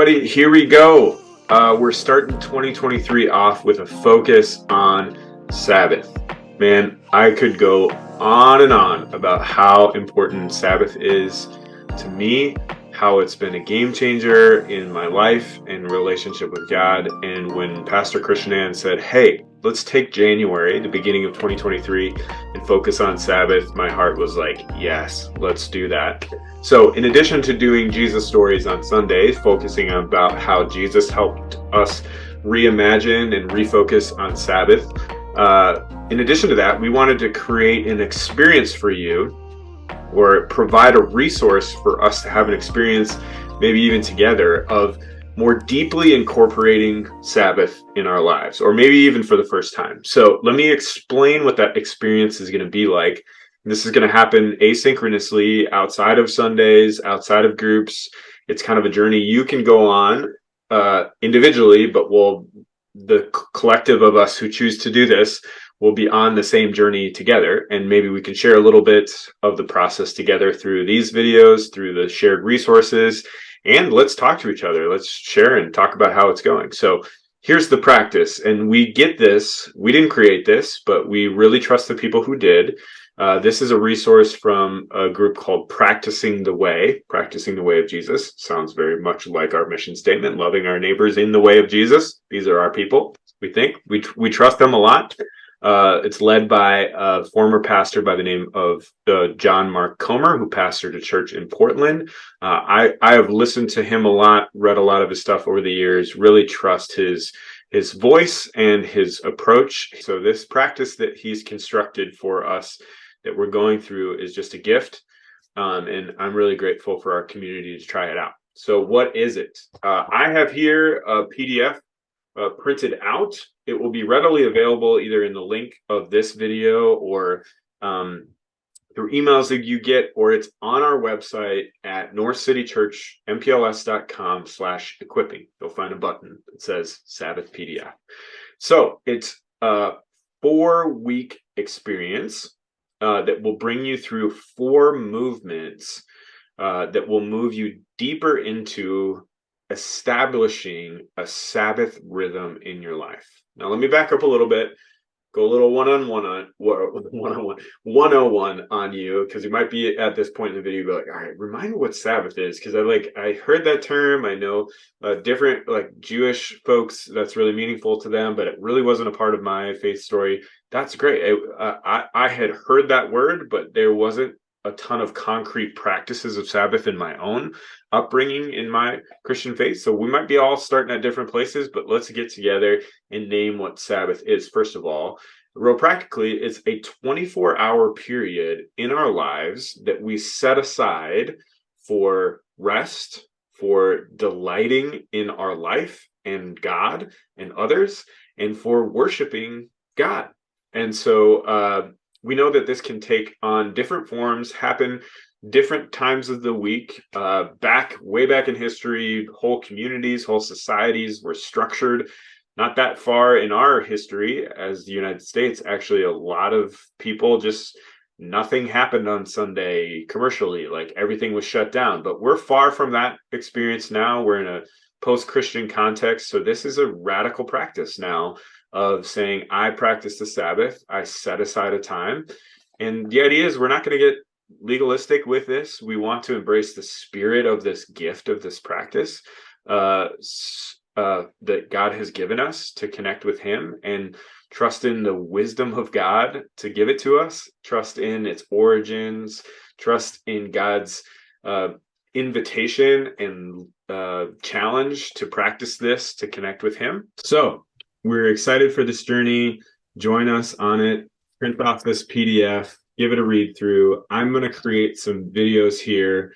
everybody, here we go. We're starting 2023 off with a focus on Sabbath. Man, I could go on and on about how important Sabbath is to me, how it's been a game changer in my life and relationship with God. And when Pastor Christian Ann said, hey, let's take January, the beginning of 2023, and focus on Sabbath, my heart was like, yes, let's do that. So in addition to doing Jesus stories on Sundays, focusing on about how Jesus helped us reimagine and refocus on Sabbath, in addition to that, we wanted to create an experience for you, or provide a resource for us to have an experience, maybe even together, of more deeply incorporating Sabbath in our lives, or maybe even for the first time. So let me explain what that experience is going to be like. This is going to happen asynchronously, outside of Sundays, outside of groups. It's kind of a journey you can go on individually, but the collective of us who choose to do this will be on the same journey together. And maybe we can share a little bit of the process together through these videos, through the shared resources, and let's talk to each other. Let's share and talk about how it's going. So here's the practice. And we get this. We didn't create this, but we really trust the people who did. This is a resource from a group called Practicing the Way of Jesus. Sounds very much like our mission statement, loving our neighbors in the way of Jesus. These are our people. We think we trust them a lot. It's led by a former pastor by the name of John Mark Comer, who pastored a church in Portland. I have listened to him a lot, read a lot of his stuff over the years, really trust his voice and his approach. So this practice that he's constructed for us that we're going through is just a gift. And I'm really grateful for our community to try it out. So what is it? I have here a PDF printed out. It will be readily available either in the link of this video or through emails that you get, or it's on our website at northcitychurchmpls.com/equipping. You'll find a button that says Sabbath PDF. So it's a 4-week experience that will bring you through 4 movements that will move you deeper into establishing a Sabbath rhythm in your life. Now, let me back up a little bit, go a little 101 on you, because you might be at this point in the video, be like, all right, remind me what Sabbath is, because I heard that term. I know different Jewish folks, that's really meaningful to them, but it really wasn't a part of my faith story. That's great. I had heard that word, but there wasn't a ton of concrete practices of Sabbath in my own upbringing in my Christian faith. So we might be all starting at different places, but let's get together and name what Sabbath is. First of all, real practically, it's a 24-hour period in our lives that we set aside for rest, for delighting in our life and God and others, and for worshiping God. And so we know that this can take on different forms, happen different times of the week. Way back in history, whole communities, whole societies were structured. Not that far in our history as the United States, actually, a lot of people nothing happened on Sunday commercially, like everything was shut down. But we're far from that experience now. We're in a post-Christian context. So this is a radical practice now of saying, I practice the Sabbath, I set aside a time. And the idea is we're not going to get legalistic with this. We want to embrace the spirit of this gift, of this practice that God has given us to connect with him, and trust in the wisdom of God to give it to us, trust in its origins, trust in God's invitation and challenge to practice this, to connect with him. So we're excited for this journey. Join us on it. Print off this PDF, give it a read through. I'm going to create some videos here.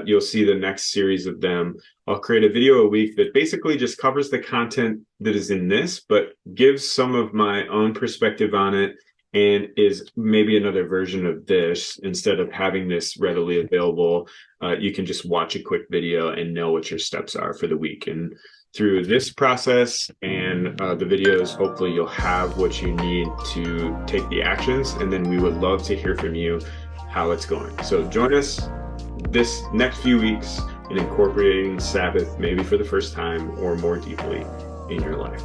You'll see the next series of them. I'll create a video a week that basically just covers the content that is in this, but gives some of my own perspective on it, and is maybe another version of this. Instead of having this readily available, you can just watch a quick video and know what your steps are for the week. And through this process and the videos, hopefully you'll have what you need to take the actions, and then we would love to hear from you how it's going. So join us this next few weeks in incorporating Sabbath, maybe for the first time or more deeply in your life.